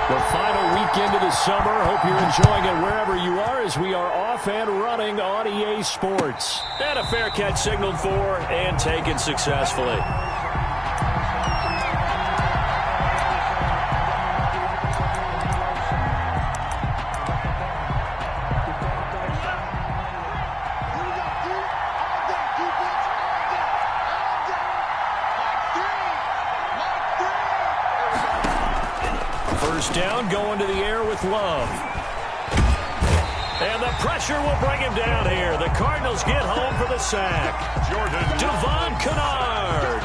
The final weekend of the summer. Hope you're enjoying it wherever you are as we are off and running on EA Sports. And a fair catch signaled for and taken successfully. First down, going to the air with Love. And the pressure will bring him down here. The Cardinals get home for the sack. Devon Kennard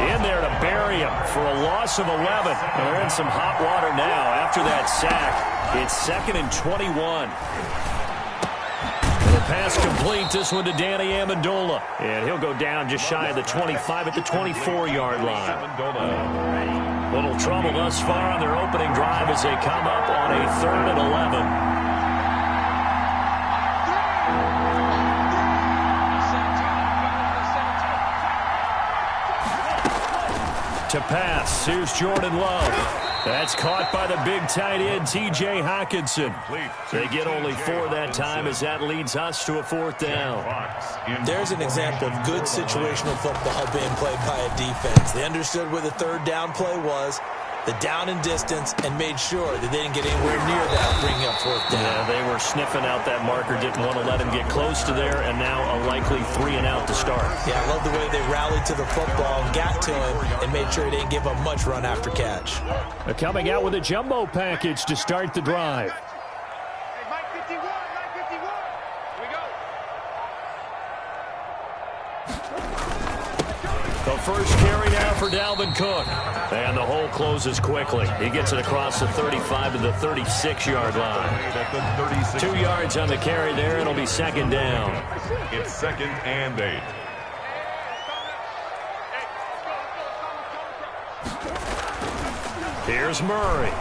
in there to bury him for a loss of 11. They're in some hot water now after that sack. It's 2nd and 21. The pass complete. This one to Danny Amendola. And he'll go down just shy of the 25 at the 24-yard line. Little trouble thus far on their opening drive as they come up on a 3rd and 11. To pass, here's Jordan Love. That's caught by the big tight end, T.J. Hockenson. They get only 4 that time as that leads us to a 4th down. There's an example of good situational football being played by a defense. They understood where the 3rd down play was, the down and distance, and made sure that they didn't get anywhere near that, bringing up 4th down. Yeah, they were sniffing out that marker, didn't want to let him get close to there, and now a likely 3 and out to start. Yeah, I love the way they rallied to the football, got to him, and made sure he didn't give up much run after catch. They're coming out with a jumbo package to start the drive. Hey, Mike 51, Mike 51. Here we go. The first carry now for Dalvin Cook. And the hole closes quickly. He gets it across the 35 to the 36-yard line. 2 yards on the carry there. It'll be 2nd down. It's 2nd and 8. Here's Murray.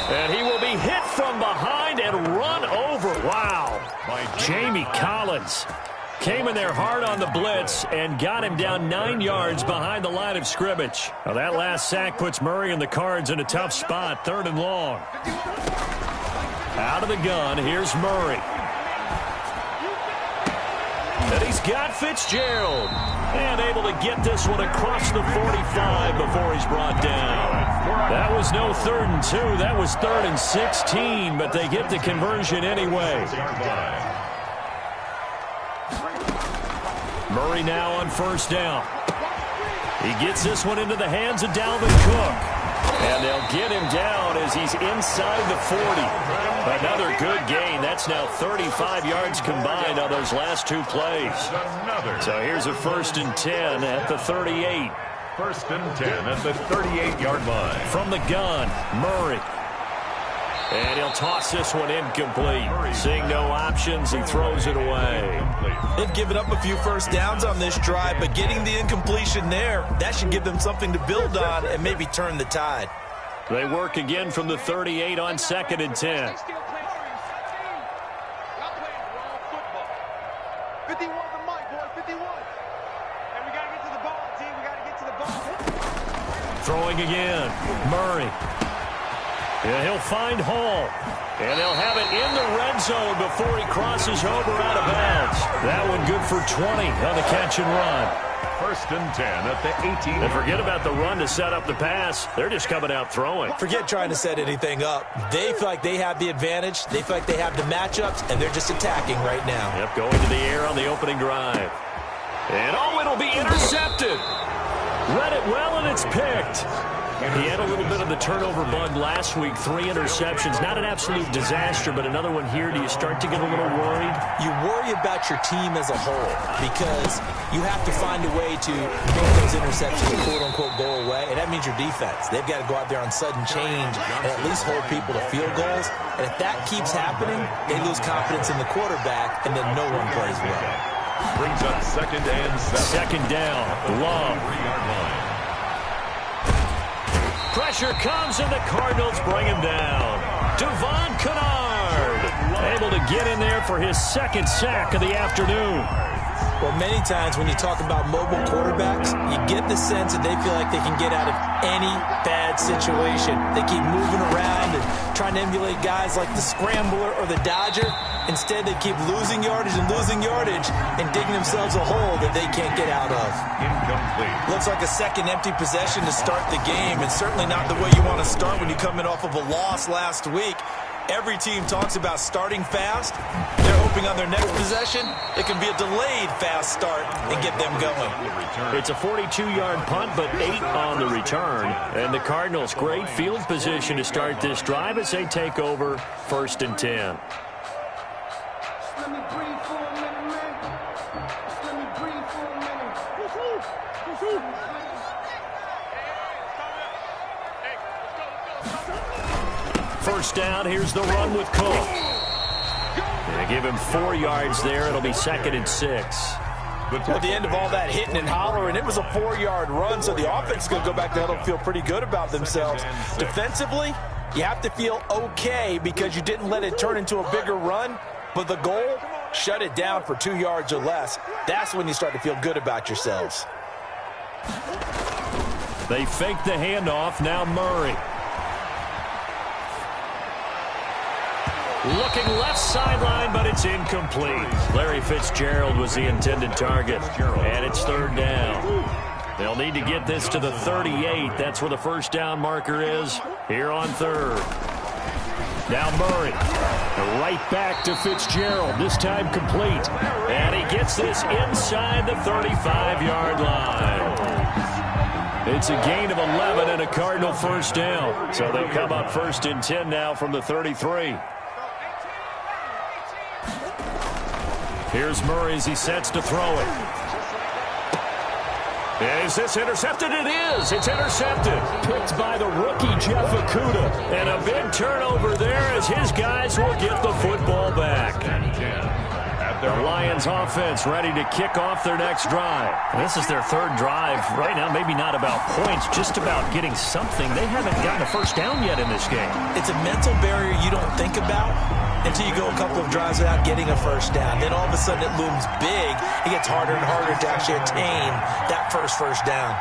And he will be hit from behind and run over. Wow. Jamie Collins came in there hard on the blitz and got him down 9 yards behind the line of scrimmage. Now that last sack puts Murray and the Cards in a tough spot, 3rd and long. Out of the gun, here's Murray. And he's got Fitzgerald. And able to get this one across the 45 before he's brought down. That was no 3rd and 2. That was 3rd and 16, but they get the conversion anyway. Murray now on 1st down. He gets this one into the hands of Dalvin Cook. And they'll get him down as he's inside the 40. Another good gain. That's now 35 yards combined on those last 2 plays. So here's a 1st and 10 at the 38. 1st and 10 at the 38-yard line. From the gun, Murray. And he'll toss this one incomplete. Seeing no options, he throws it away. They've given up a few 1st downs on this drive, but getting the incompletion there, that should give them something to build on and maybe turn the tide. They work again from the 38 on 2nd and 10. 51 the mic, boy, 51. And we got to get to the ball, team. We got to get to the ball. Throwing again, Murray. And he'll find Hall. And they'll have it in the red zone before he crosses over out of bounds. That one good for 20 on the catch and run. 1st and 10 at the 18. And forget about the run to set up the pass. They're just coming out throwing. Forget trying to set anything up. They feel like they have the advantage. They feel like they have the matchups, and they're just attacking right now. Yep, going to the air on the opening drive. And oh, it'll be intercepted. Read it well, and it's picked. He had a little bit of the turnover bug last week, 3 interceptions. Not an absolute disaster, but another one here. Do you start to get a little worried? You worry about your team as a whole because you have to find a way to make those interceptions, quote-unquote, go away, and that means your defense. They've got to go out there on sudden change and at least hold people to field goals. And if that keeps happening, they lose confidence in the quarterback, and then no one plays well. Brings up 2nd and 7. 2nd down, Love. Pressure comes, and the Cardinals bring him down. Devon Kennard able to get in there for his 2nd sack of the afternoon. Well, many times when you talk about mobile quarterbacks, you get the sense that they feel like they can get out of any bad situation. They keep moving around and trying to emulate guys like the Scrambler or the Dodger. Instead, they keep losing yardage and digging themselves a hole that they can't get out of. Incomplete. Looks like a second empty possession to start the game, and certainly not the way you want to start when you come in off of a loss last week. Every team talks about starting fast. They're hoping on their next possession, it can be a delayed fast start and get them going. It's a 42-yard punt, but 8 on the return. And the Cardinals, great field position to start this drive as they take over 1st and 10. First down, here's the run with Cook. They give him 4 yards there. It'll be 2nd and 6. At the end of all that hitting and hollering, it was a 4-yard run, so the offense is going to go back to huddle and feel pretty good about themselves. Defensively, you have to feel okay because you didn't let it turn into a bigger run, but the goal, shut it down for 2 yards or less. That's when you start to feel good about yourselves. They fake the handoff. Now Murray. Looking left sideline, but it's incomplete. Larry Fitzgerald was the intended target, and it's 3rd down. They'll need to get this to the 38. That's where the first down marker is here on 3rd. Now Murray. Right back to Fitzgerald, this time complete. And he gets this inside the 35-yard line. It's a gain of 11 and a Cardinal first down. So they come up 1st and 10 now from the 33. Here's Murray as he sets to throw it. Is this intercepted? It is. It's intercepted. Picked by the rookie Jeff Okudah. And a big turnover there as his guys will get the football back. The Lions offense ready to kick off their next drive. This is their 3rd drive. Right now, maybe not about points, just about getting something. They haven't gotten a first down yet in this game. It's a mental barrier you don't think about until you go a couple of drives without getting a first down. Then all of a sudden it looms big. It gets harder and harder to actually attain that first down.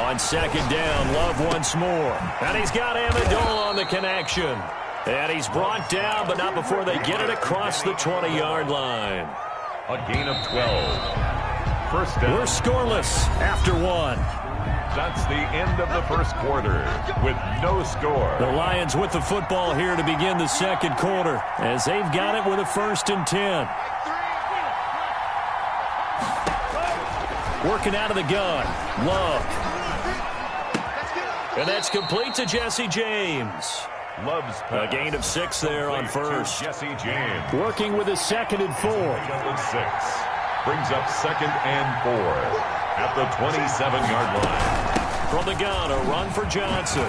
On 2nd down, Love once more. And he's got Amendola on the connection. And he's brought down, but not before they get it across the 20-yard line. A gain of 12. First down. We're scoreless after 1. That's the end of the first quarter with no score. The Lions with the football here to begin the 2nd quarter as they've got it with a 1st and 10. Working out of the gun. Love. And that's complete to Jesse James. Love's a gain of 6 there on first. Jesse James. Working with his 2nd and 4. Brings up 2nd and 4 at the 27-yard line. From the gun, a run for Johnson.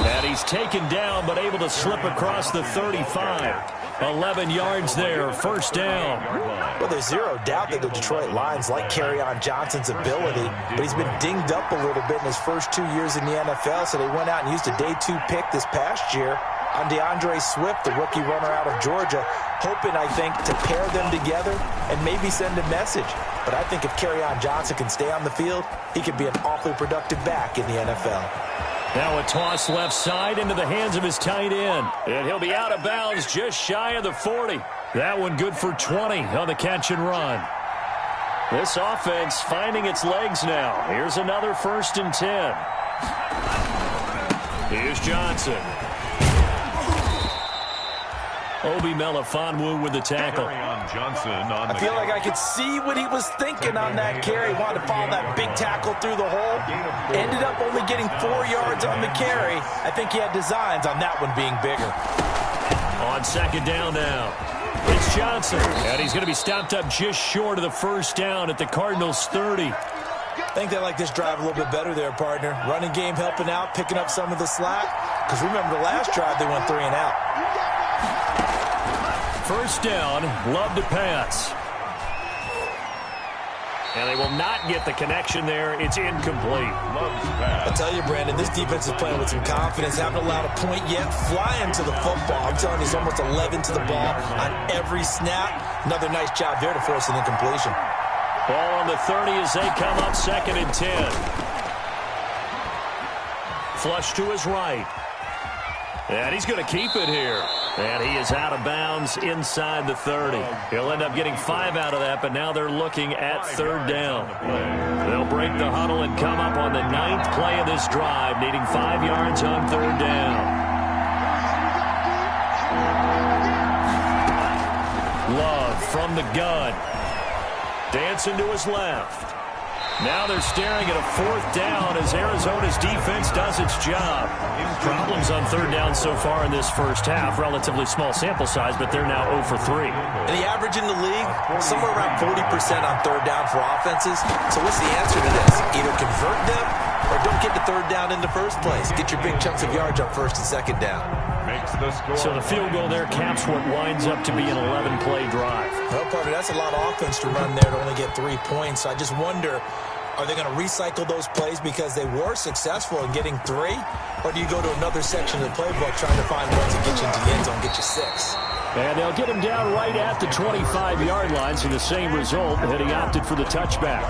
And he's taken down, but able to slip across the 35. 11 yards there, first down. Well, there's zero doubt that the Detroit Lions like Kerryon Johnson's ability, but he's been dinged up a little bit in his first 2 years in the NFL, so they went out and used a day 2 pick this past year on DeAndre Swift, the rookie runner out of Georgia, hoping, I think, to pair them together and maybe send a message. But I think if Kerryon Johnson can stay on the field, he could be an awfully productive back in the NFL. Now a toss left side into the hands of his tight end. And he'll be out of bounds just shy of the 40. That one good for 20 on the catch and run. This offense finding its legs now. Here's another 1st and 10. Here's Johnson. Obi Melifonwu with the tackle. I feel like I could see what he was thinking on that carry. Wanted to follow that big tackle through the hole. Ended up only getting 4 yards on the carry. I think he had designs on that one being bigger. On 2nd down now. It's Johnson. And he's going to be stopped up just short of the first down at the Cardinals' 30. I think they like this drive a little bit better there, partner. Running game helping out, picking up some of the slack. Because remember the last drive, they went 3 and out. First down, Love to pass. And they will not get the connection there. It's incomplete. I tell you, Brandon, this defense is playing with some confidence. Haven't allowed a point yet. Flying to the football. I'm telling you, it's almost 11 to the ball on every snap. Another nice job there to force an incompletion. Ball on the 30 as they come up 2nd and 10. Flush to his right. And he's going to keep it here. And he is out of bounds inside the 30. He'll end up getting 5 out of that, but now they're looking at 3rd down. They'll break the huddle and come up on the 9th play of this drive, needing 5 yards on 3rd down. Love from the gun. Dancing to his left. Now they're staring at a 4th down as Arizona's defense does its job. Problems on 3rd down so far in this first half. Relatively small sample size, but they're now 0 for 3. And the average in the league, somewhere around 40% on 3rd down for offenses. So what's the answer to this? Either convert them or don't get to 3rd down in the first place. Get your big chunks of yards on 1st and 2nd down. So the field goal there caps what winds up to be an 11-play drive. Well, partner, that's a lot of offense to run there to only get 3 points. So I just wonder, are they going to recycle those plays because they were successful in getting 3? Or do you go to another section of the playbook trying to find ones that get you into the end zone, get you 6? And they'll get him down right at the 25-yard line, so the same result, and he opted for the touchback.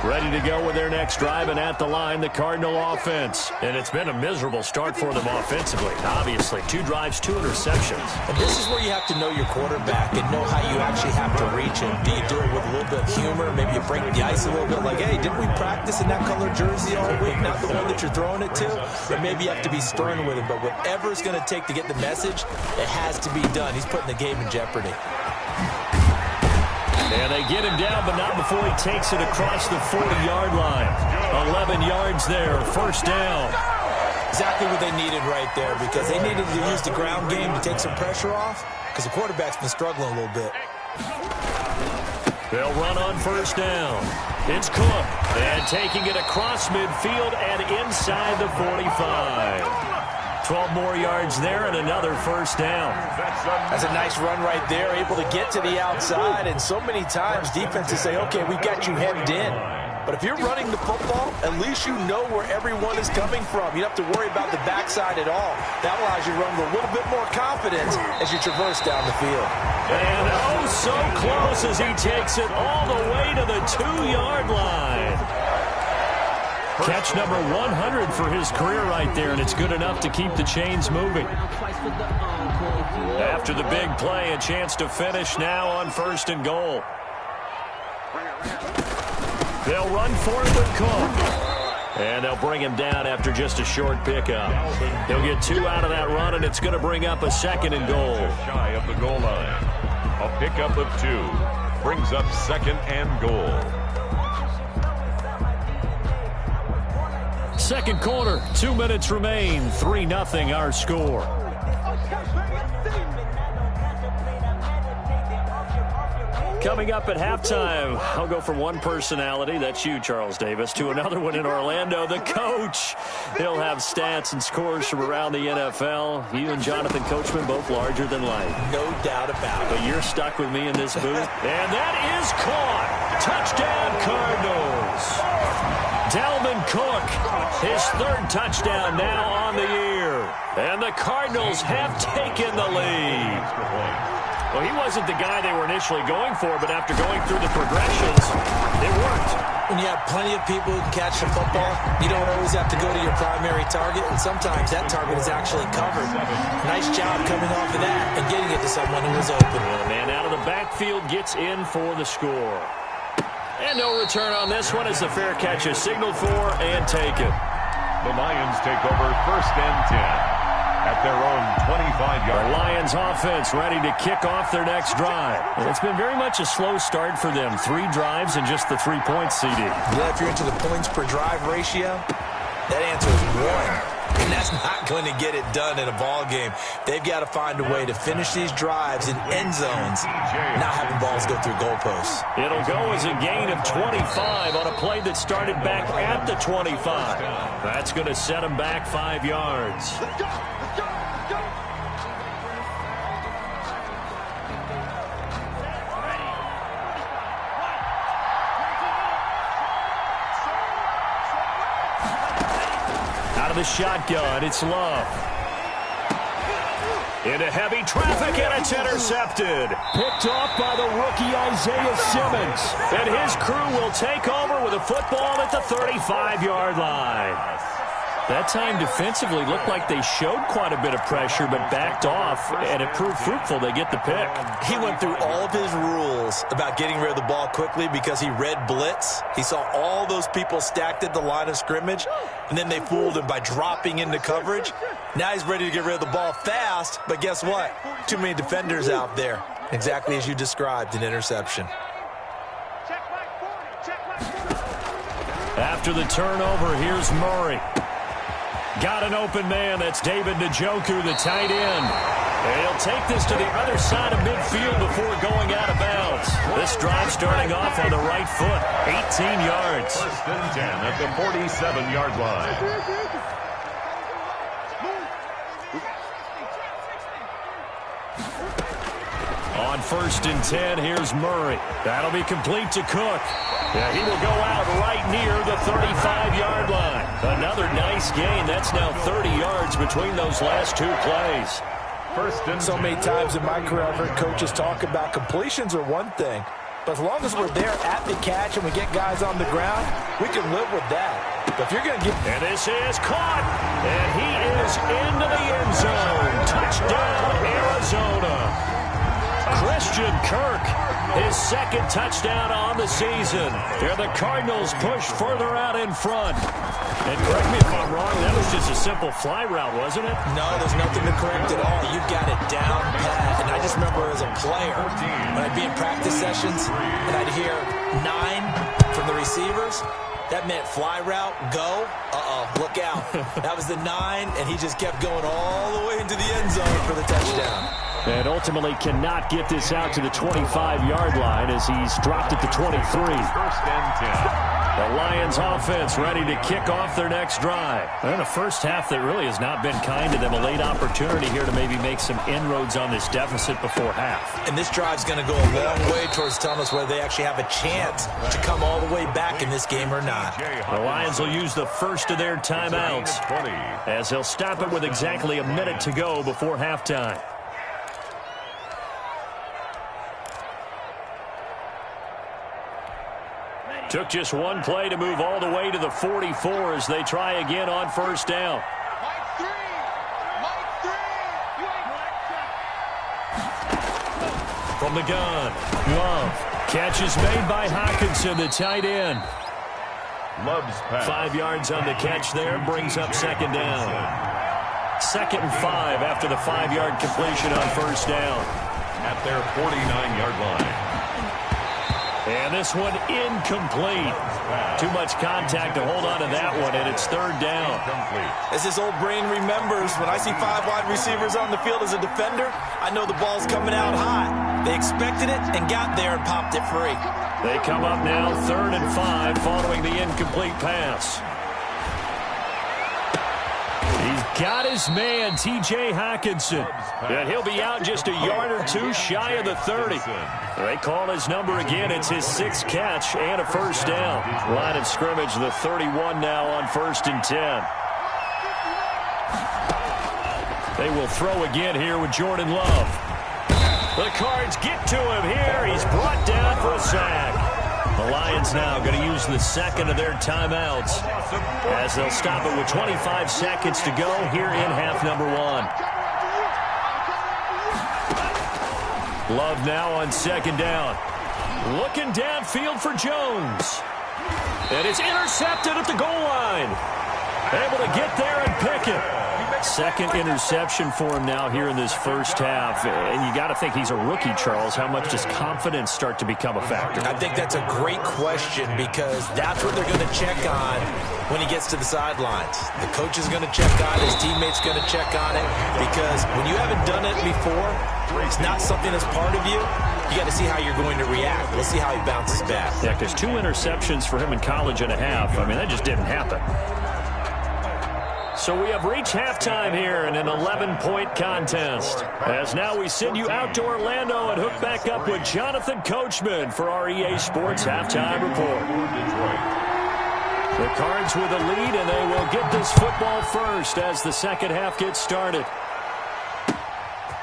Ready to go with their next drive, and at the line, the Cardinal offense. And it's been a miserable start for them offensively. Obviously, 2 drives, 2 interceptions. And this is where you have to know your quarterback and know how you actually have to reach him. Do you do it with a little bit of humor? Maybe you break the ice a little bit like, hey, didn't we practice in that color jersey all week? Not the one that you're throwing it to? Or maybe you have to be stern with him. But whatever it's going to take to get the message, it has to be done. He's putting the game in jeopardy. And they get him down, but not before he takes it across the 40-yard line. 11 yards there, 1st down. Exactly what they needed right there, because they needed to use the ground game to take some pressure off, because the quarterback's been struggling a little bit. They'll run on 1st down. It's Cook, and taking it across midfield and inside the 45. 12 more yards there and another 1st down. That's a nice run right there, able to get to the outside. And so many times defenses say, okay, we've got you hemmed in. But if you're running the football, at least you know where everyone is coming from. You don't have to worry about the backside at all. That allows you to run with a little bit more confidence as you traverse down the field. And oh, so close as he takes it all the way to the 2-yard line. Catch number 100 for his career right there, and it's good enough to keep the chains moving. After the big play, a chance to finish now on 1st and goal. They'll run for it with Cook. And they'll bring him down after just a short pickup. He'll get 2 out of that run, and it's going to bring up a 2nd and goal. Shy of the goal line. A pickup of 2 brings up 2nd and goal. 2nd quarter, 2 minutes remain. 3-0 our score. Coming up at halftime, I'll go from one personality, that's you, Charles Davis, to another one in Orlando, the coach. He'll have stats and scores from around the NFL. You and Jonathan Coachman, both larger than life. No doubt about it. But you're stuck with me in this booth. And that is caught. Touchdown, Cardinals. Dalvin Cook, his 3rd touchdown now on the year. And the Cardinals have taken the lead. Well, he wasn't the guy they were initially going for, but after going through the progressions, it worked. When you have plenty of people who can catch the football, you don't always have to go to your primary target, and sometimes that target is actually covered. Nice job coming off of that and getting it to someone who was open. And the man out of the backfield gets in for the score. And no return on this one as the fair catch is signaled for and taken. The Lions take over 1st and 10 at their own 25-yard line. The Lions offense ready to kick off their next drive. And it's been very much a slow start for them. 3 drives and just the 3 points, CD. Yeah, if you're into the points per drive ratio, that answer is 1. And that's not going to get it done in a ball game. They've got to find a way to finish these drives in end zones, not having balls go through goalposts. It'll go as a gain of 25 on a play that started back at the 25. That's going to set them back 5 yards. of the shotgun. It's Love. Into heavy traffic, and it's intercepted. Picked off by the rookie Isaiah Simmons. And his crew will take over with a football at the 35-yard line. That time defensively looked like they showed quite a bit of pressure but backed off, and it proved fruitful. They get the pick. He went through all of his rules about getting rid of the ball quickly because he read blitz. He saw all those people stacked at the line of scrimmage, and then they fooled him by dropping into coverage. Now he's ready to get rid of the ball fast, but guess what? Too many defenders out there. Exactly as you described, an interception. After the turnover, here's Murray. Got an open man. That's David Njoku, the tight end. And he'll take this to the other side of midfield before going out of bounds. This drive starting off on the right foot. 18 yards. First and 10 at the 47-yard line. On first and 10, here's Murray. That'll be complete to Cook. Yeah, he will go out right near the 35-yard line. Another nice gain. That's now 30 yards between those last two plays. First and so many times in my career, I've heard coaches talk about completions are one thing, but as long as we're there at the catch and we get guys on the ground, we can live with that. But if you're going to get... And this is caught, and he is into the end zone. Touchdown, Arizona. Christian Kirk, his second touchdown on the season. Here the Cardinals push further out in front. And correct me if I'm wrong, that was just a simple fly route, wasn't it? No, there's nothing to correct at all. You've got it down pat. And I just remember as a player, when I'd be in practice sessions, and I'd hear 9 from the receivers, that meant fly route, go. Look out. That was the 9, and he just kept going all the way into the end zone for the touchdown. And ultimately cannot get this out to the 25-yard line as he's dropped it to 23. First and 10. The Lions offense ready to kick off their next drive. And a first half that really has not been kind to them. A late opportunity here to maybe make some inroads on this deficit before half. And this drive's going to go a long way towards telling us whether they actually have a chance to come all the way back in this game or not. The Lions will use the first of their timeouts as they'll stop it with exactly a minute to go before halftime. Took just one play to move all the way to the 44 as they try again on first down. From the gun, Love. Catch is made by Hockenson, the tight end. Love's pass. 5 yards on the catch there, brings up second down. 2nd and 5 after the 5-yard completion on first down. At their 49-yard line. And this one incomplete. Too much contact to hold on to that one, and it's third down. As his old brain remembers, when I see 5 wide receivers on the field as a defender, I know the ball's coming out hot. They expected it and got there and popped it free. They come up now 3rd and 5 following the incomplete pass. He's got his man, T.J. Hockenson. And he'll be out just a yard or two shy of the 30. They call his number again. It's his 6th catch and a first down. Line of scrimmage, the 31 now on 1st and 10. They will throw again here with Jordan Love. The Cards get to him here. He's brought down for a sack. The Lions now going to use the second of their timeouts as they'll stop it with 25 seconds to go here in half number 1. Love now on second down. Looking downfield for Jones. And it's intercepted at the goal line. Able to get there and pick it. Second interception for him now here in this first half. And you got to think he's a rookie, Charles. How much does confidence start to become a factor? I think that's a great question because that's what they're going to check on when he gets to the sidelines. The coach is going to check on it. His teammates going to check on it because when you haven't done it before, it's not something that's part of you. You got to see how you're going to react. Let's see how he bounces back. Yeah, because 2 interceptions for him in college and a half. I mean, that just didn't happen. So we have reached halftime here in an 11-point contest. As now we send you out to Orlando and hook back up with Jonathan Coachman for our EA Sports Halftime Report. The Cards with a lead, and they will get this football first as the second half gets started.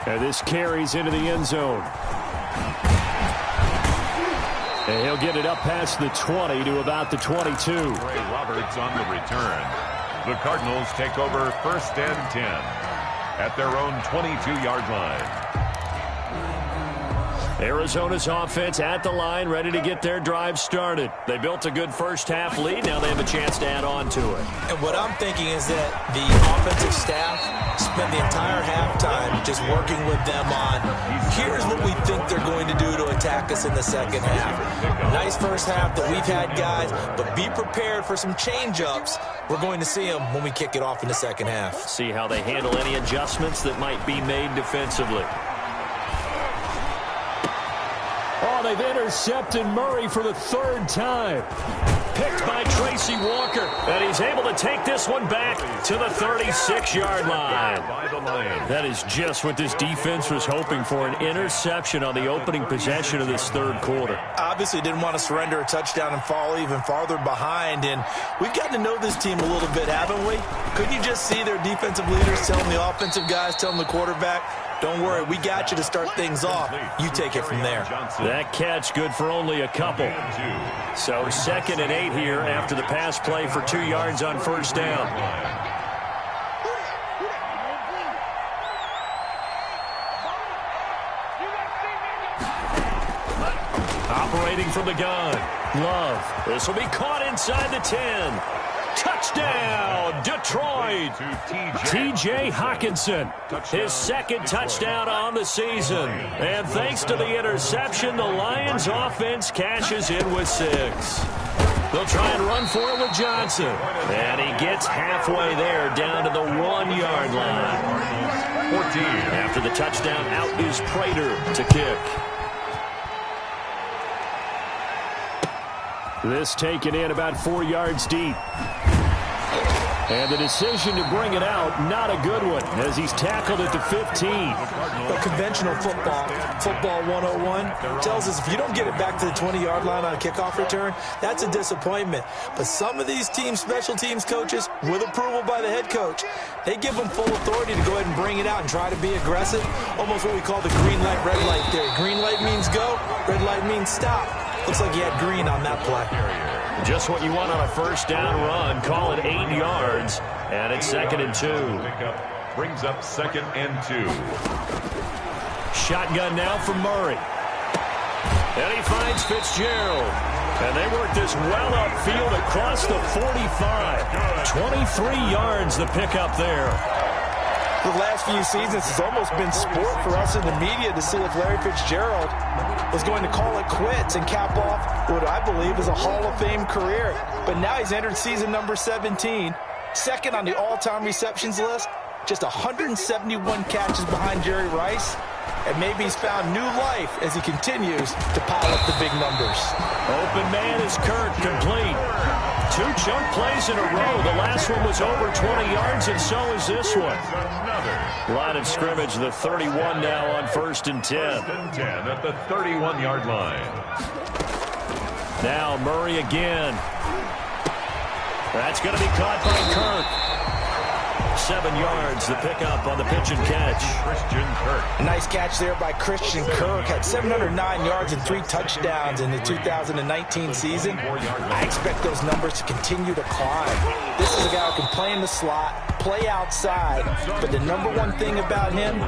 And this carries into the end zone. And he'll get it up past the 20 to about the 22. Ray Roberts on the return. The Cardinals take over 1st and 10 at their own 22-yard line. Arizona's offense at the line, ready to get their drive started. They built a good first-half lead. Now they have a chance to add on to it. And what I'm thinking is that the offensive staff spent the entire halftime just working with them on, here's what we think they're going to do to attack us in the second half. Nice first half that we've had, guys, but be prepared for some change-ups. We're going to see them when we kick it off in the second half. See how they handle any adjustments that might be made defensively. Oh, they've intercepted Murray for the third time. Picked by Tracy Walker. And he's able to take this one back to the 36-yard line. That is just what this defense was hoping for, an interception on the opening possession of this third quarter. Obviously didn't want to surrender a touchdown and fall even farther behind. And we've gotten to know this team a little bit, haven't we? Couldn't you just see their defensive leaders telling the offensive guys, telling the quarterback, don't worry, we got you to start things off. You take it from there. That catch good for only a couple. So 2nd and 8 here after the pass play for 2 yards on first down. Operating from the gun. Love. This will be caught inside the 10. Touchdown, Detroit. T.J. Hawkinson, his second touchdown on the season. And thanks to the interception, the Lions offense cashes in with 6. They'll try and run for it with Johnson. And he gets halfway there, down to the 1-yard line. 14. After the touchdown, out is Prater to kick. This taken in about 4 yards deep. And the decision to bring it out, not a good one, as he's tackled at the 15. But conventional football 101, tells us if you don't get it back to the 20-yard line on a kickoff return, that's a disappointment. But some of these special teams coaches, with approval by the head coach, they give them full authority to go ahead and bring it out and try to be aggressive. Almost what we call the green light, red light theory. Green light means go, red light means stop. Looks like he had green on that play. Just what you want on a first down run. Call it 8 yards, and it's 2nd and 2. Brings up 2nd and 2. Shotgun now for Murray. And he finds Fitzgerald. And they work this well upfield across the 45. 23 yards the pickup there. The last few seasons, it's almost been sport for us in the media to see if Larry Fitzgerald was going to call it quits and cap off what I believe is a Hall of Fame career. But now he's entered season number 17, 2nd on the all-time receptions list, just 171 catches behind Jerry Rice, and maybe he's found new life as he continues to pile up the big numbers. Open man is Kirk, complete. 2 chunk plays in a row. The last one was over 20 yards, and so is this one. Line of scrimmage, the 31 now on 1st and 10. 10 at the 31-yard line. Now Murray again. That's going to be caught by Kirk. 7 yards, the pickup on the pitch and catch. Christian Kirk. Nice catch there by Christian Kirk. Had 709 yards and 3 touchdowns in the 2019 season. I expect those numbers to continue to climb. This is a guy who can play in the slot, play outside, but the number one thing about him,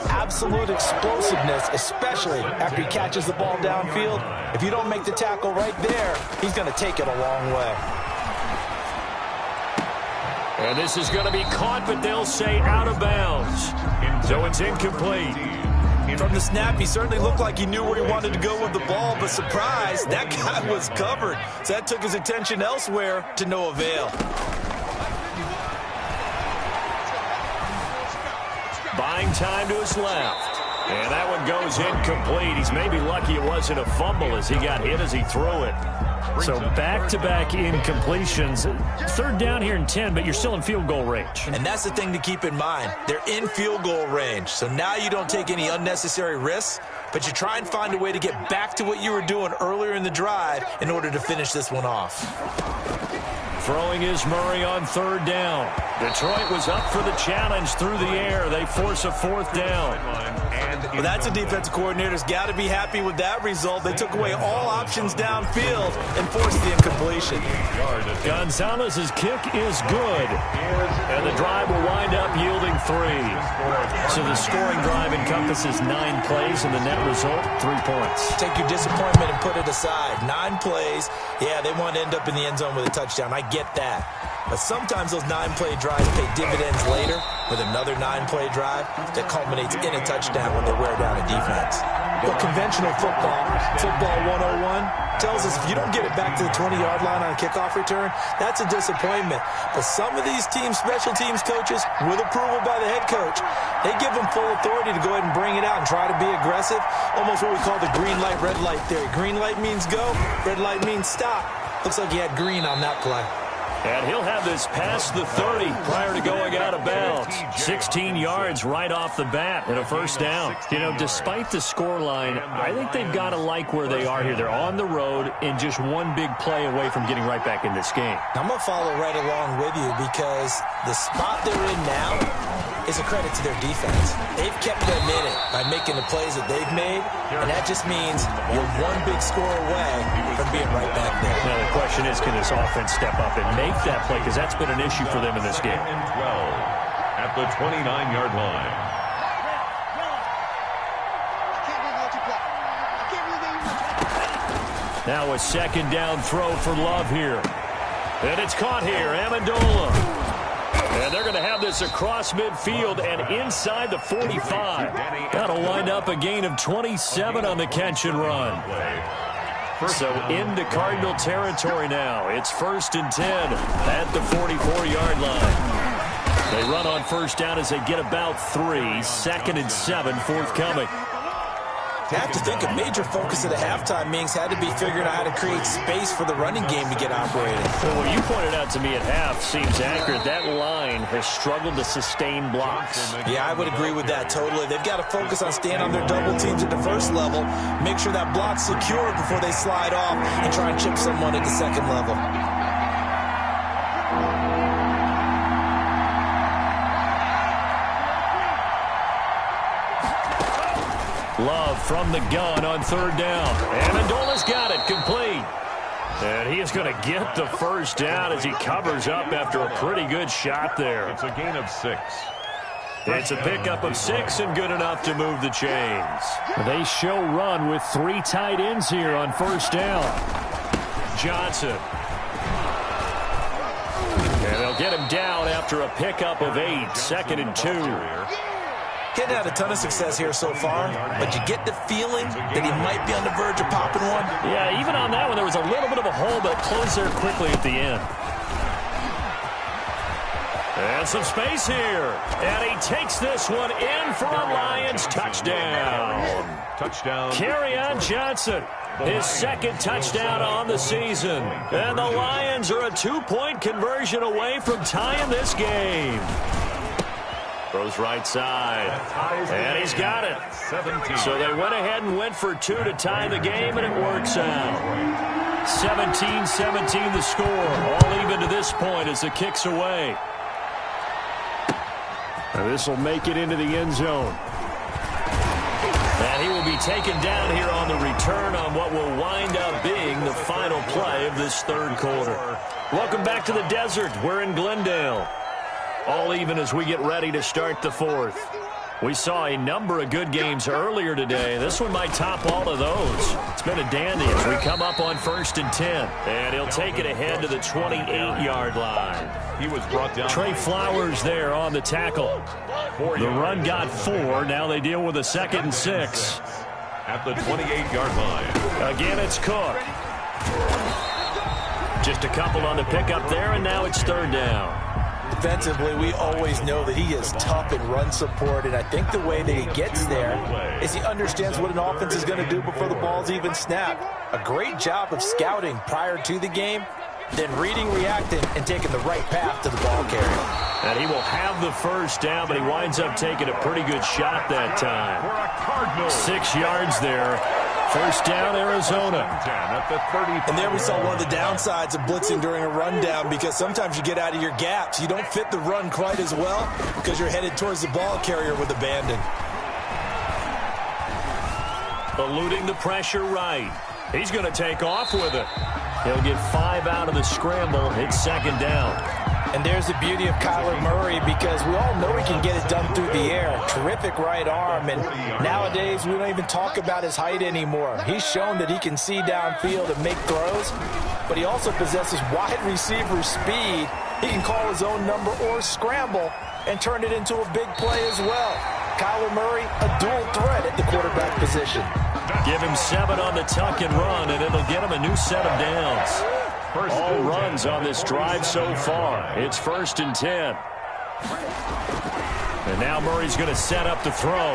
absolute explosiveness, especially after he catches the ball downfield. If you don't make the tackle right there, he's going to take it a long way. And this is going to be caught, but they'll say out of bounds. So it's incomplete. From the snap, he certainly looked like he knew where he wanted to go with the ball, but surprise, that guy was covered. So that took his attention elsewhere to no avail. Buying time to his left. And that one goes incomplete. He's maybe lucky it wasn't a fumble as he got hit as he threw it. So back-to-back incompletions. 3rd down here and 10, but you're still in field goal range. And that's the thing to keep in mind. They're in field goal range. So now you don't take any unnecessary risks, but you try and find a way to get back to what you were doing earlier in the drive in order to finish this one off. Throwing is Murray on third down. Detroit was up for the challenge through the air. They force a fourth down. Well, that's a defensive coordinator's got to be happy with that result. They took away all options downfield and forced the incompletion. Gonzalez's kick is good. And the drive will wind up yielding 3. So the scoring drive encompasses 9 plays, and the net result, 3 points. Take your disappointment and put it aside. 9 plays. Yeah, they want to end up in the end zone with a touchdown. I get that. But sometimes those 9-play drives pay dividends later with another 9-play drive that culminates in a touchdown when they wear down a defense. But conventional football 101, tells us if you don't get it back to the 20-yard line on a kickoff return, that's a disappointment. But some of these teams, special teams coaches, with approval by the head coach, they give them full authority to go ahead and bring it out and try to be aggressive. Almost what we call the green light, red light theory. Green light means go, red light means stop. Looks like he had green on that play. And he'll have this past the 30 prior to going out of bounds. 16 yards right off the bat and a first down. You know, despite the scoreline, I think they've got to like where they are here. They're on the road and just one big play away from getting right back in this game. I'm going to follow right along with you because the spot they're in now is a credit to their defense. They've kept them in it by making the plays that they've made, and that just means you're one big score away from being right back there. Now the question is, can this offense step up and make that play? Because that's been an issue for them in this game. 12 at the 29-yard line. Now a second down throw for Love here. And it's caught here, Amendola. And they're going to have this across midfield and inside the 45. That'll wind up a gain of 27 on the catch and run. So into Cardinal territory now. It's 1st and 10 at the 44-yard line. They run on first down as they get about 3. 2nd and 7 forthcoming. I have to think a major focus of the halftime meetings had to be figuring out how to create space for the running game to get operated. Well, what you pointed out to me at half seems accurate. That line has struggled to sustain blocks. Yeah, I would agree with that totally. They've got to focus on staying on their double teams at the first level, make sure that block's secure before they slide off and try and chip someone at the second level. Love from the gun on third down. Amendola's got it, complete. And he is going to get the first down as he covers up after a pretty good shot there. It's a gain of 6. It's a pickup of 6 and good enough to move the chains. They show run with 3 tight ends here on first down. Johnson. And they'll get him down after a pickup of 8. 2nd and 2. Hadn't had a ton of success here so far, but you get the feeling that he might be on the verge of popping one. Yeah, even on that one, there was a little bit of a hole, but closed there quickly at the end. And some space here. And he takes this one in for a Lions touchdown. Touchdown. Kerryon Johnson, his 2nd touchdown on the season. And the Lions are a 2-point conversion away from tying this game. Throws right side, and he's got it. 17. So they went ahead and went for 2 to tie the game, and it works out. 17-17 the score, all even to this point as the kick's away. And this will make it into the end zone. And he will be taken down here on the return on what will wind up being the final play of this third quarter. Welcome back to the desert. We're in Glendale. All even as we get ready to start the fourth. We saw a number of good games earlier today. This one might top all of those. It's been a dandy as we come up on 1st and 10. And he'll take it ahead to the 28-yard line. He was brought down. Trey Flowers there on the tackle. The run got 4. Now they deal with a 2nd and 6. At the 28-yard line. Again, it's Cook. Just a couple on the pickup there, and now it's 3rd down. Defensively, we always know that he is tough in run support, and I think the way that he gets there is he understands what an offense is going to do before the ball's even snapped. A great job of scouting prior to the game, then reading, reacting, and taking the right path to the ball carrier. And he will have the first down, but he winds up taking a pretty good shot that time. 6 yards there First down, Arizona. 10 at the 35. And there we saw one of the downsides of blitzing during a rundown, because sometimes you get out of your gaps. You don't fit the run quite as well because you're headed towards the ball carrier with abandon. Eluding the pressure right. He's going to take off with it. He'll get 5 out of the scramble. It's second down. And there's the beauty of Kyler Murray, because we all know he can get it done through the air. Terrific right arm, and nowadays we don't even talk about his height anymore. He's shown that he can see downfield and make throws, but he also possesses wide receiver speed. He can call his own number or scramble and turn it into a big play as well. Kyler Murray, a dual threat at the quarterback position. Give him 7 on the tuck and run, and it'll get him a new set of downs. All runs on this drive so far. It's 1st and 10. And now Murray's going to set up the throw.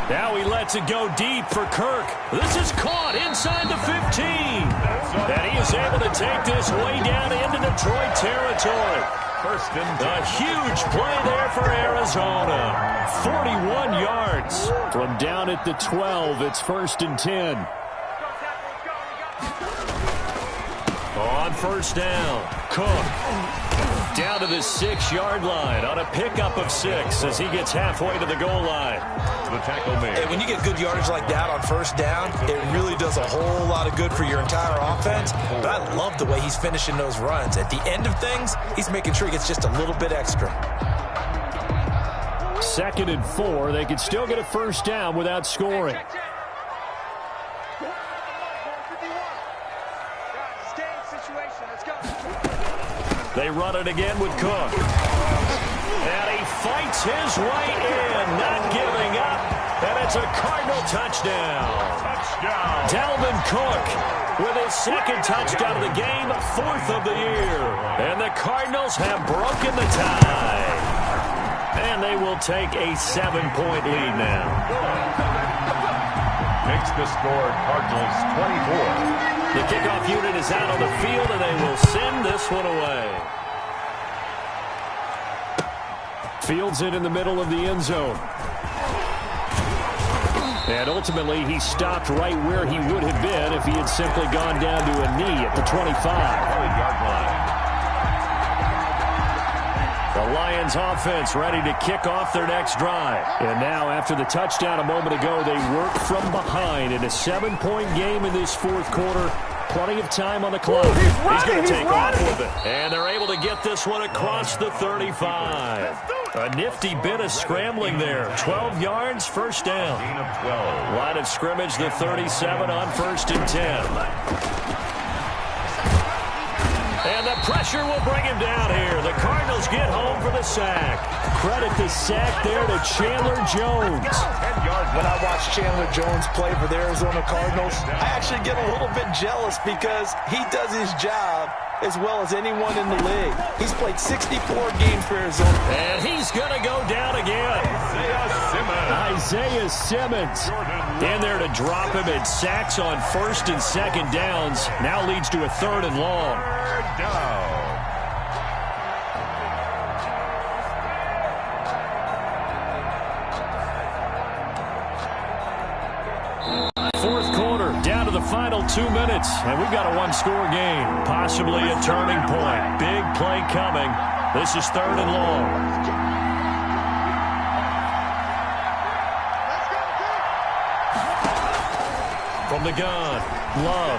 Now he lets it go deep for Kirk. This is caught inside the 15. And he is able to take this way down into Detroit territory. A huge play there for Arizona. 41 yards from down at the 12. It's 1st and 10. On first down, Cook down to the 6-yard line on a pickup of 6 as he gets halfway to the goal line. The tackle made. And when you get good yardage like that on first down, it really does a whole lot of good for your entire offense. But I love the way he's finishing those runs. At the end of things, he's making sure he gets just a little bit extra. 2nd and 4. They could still get a first down without scoring. They run it again with Cook. And he fights his way in, not giving up. And it's a Cardinal touchdown. Dalvin Cook with his 2nd touchdown of the game, 4th of the year. And the Cardinals have broken the tie. And they will take a 7-point lead now. Makes the score Cardinals 24. The kickoff unit is out on the field, and they will send this one away. Fields it in the middle of the end zone. And ultimately, he stopped right where he would have been if he had simply gone down to a knee at the 25-yard line. The Lions offense ready to kick off their next drive. And now, after the touchdown a moment ago, they work from behind in a 7-point game in this 4th quarter. Plenty of time on the clock. He's going to take off with it. And they're able to get this one across the 35. A nifty bit of scrambling there. 12 yards, first down. Line of scrimmage, the 37 on 1st and 10. And the pressure will bring him down here. The Cardinals get home for the sack. Credit the sack there to Chandler Jones. When I watch Chandler Jones play for the Arizona Cardinals, I actually get a little bit jealous because he does his job as well as anyone in the league. He's played 64 games for Arizona. And he's going to go down again. Isaiah Simmons in there to drop him at sacks on 1st and 2nd downs. Now leads to a 3rd and long. Fourth quarter, down to the final 2 minutes, and we've got a 1-score game, possibly a turning point. Big play coming. This is 3rd and long. From the gun, Love.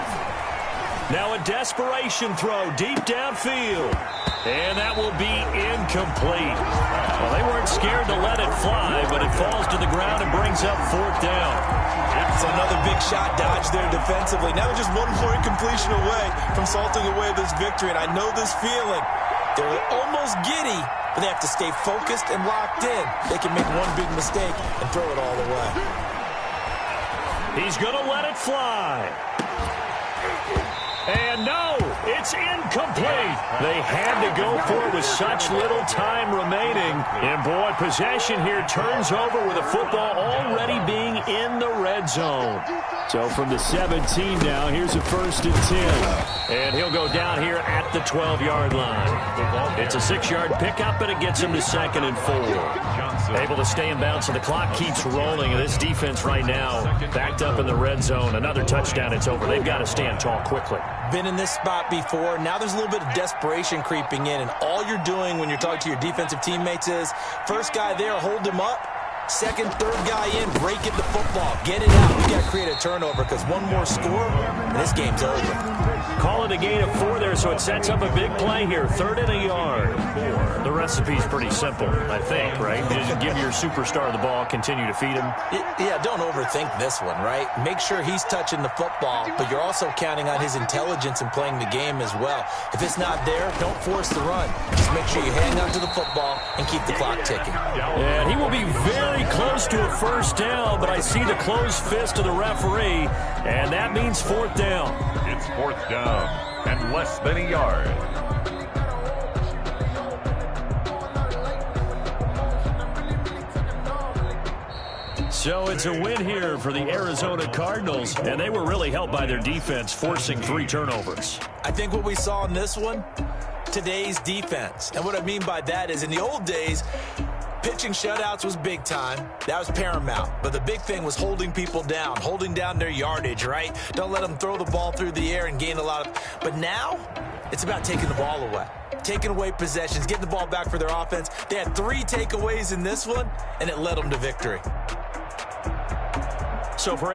Now a desperation throw deep downfield. And that will be incomplete. Well, they weren't scared to let it fly, but it falls to the ground and brings up 4th down. It's another big shot dodge there defensively. Now they're just one more incompletion away from salting away this victory. And I know this feeling. They're almost giddy, but they have to stay focused and locked in. They can make one big mistake and throw it all away. He's going to let it fly. And no, it's incomplete. They had to go for it with such little time remaining. And boy, possession here turns over with the football already being in the red zone. So from the 17 now, here's a 1st and 10. And he'll go down here at the 12-yard line. It's a 6-yard pickup, and it gets him to 2nd and 4. Able to stay in bounds, so the clock keeps rolling. And this defense right now backed up in the red zone. Another touchdown, it's over. They've got to stand tall quickly. Been in this spot before. Now there's a little bit of desperation creeping in, and all you're doing when you're talking to your defensive teammates is first guy there, hold him up. Second, third guy in, break it the football. Get it out. You got to create a turnover because one more score, and this game's over. Call it a gain of 4 there, so it sets up a big play here. 3rd and a yard. The recipe's pretty simple, I think, right? You just give your superstar the ball, continue to feed him. Yeah, don't overthink this one, right? Make sure he's touching the football, but you're also counting on his intelligence in playing the game as well. If it's not there, don't force the run. Just make sure you hang on to the football and keep the clock ticking. And he will be very close to a 1st down, but I see the closed fist of the referee, and that means 4th down. It's 4th down and less than a yard. So it's a win here for the Arizona Cardinals, and they were really helped by their defense, forcing 3 turnovers. I think what we saw in this one, today's defense. And what I mean by that is in the old days, pitching shutouts was big time. That was paramount. But the big thing was holding people down, holding down their yardage, right? Don't let them throw the ball through the air and gain a lot of... But now, it's about taking the ball away. Taking away possessions, getting the ball back for their offense. They had 3 takeaways in this one, and it led them to victory. So for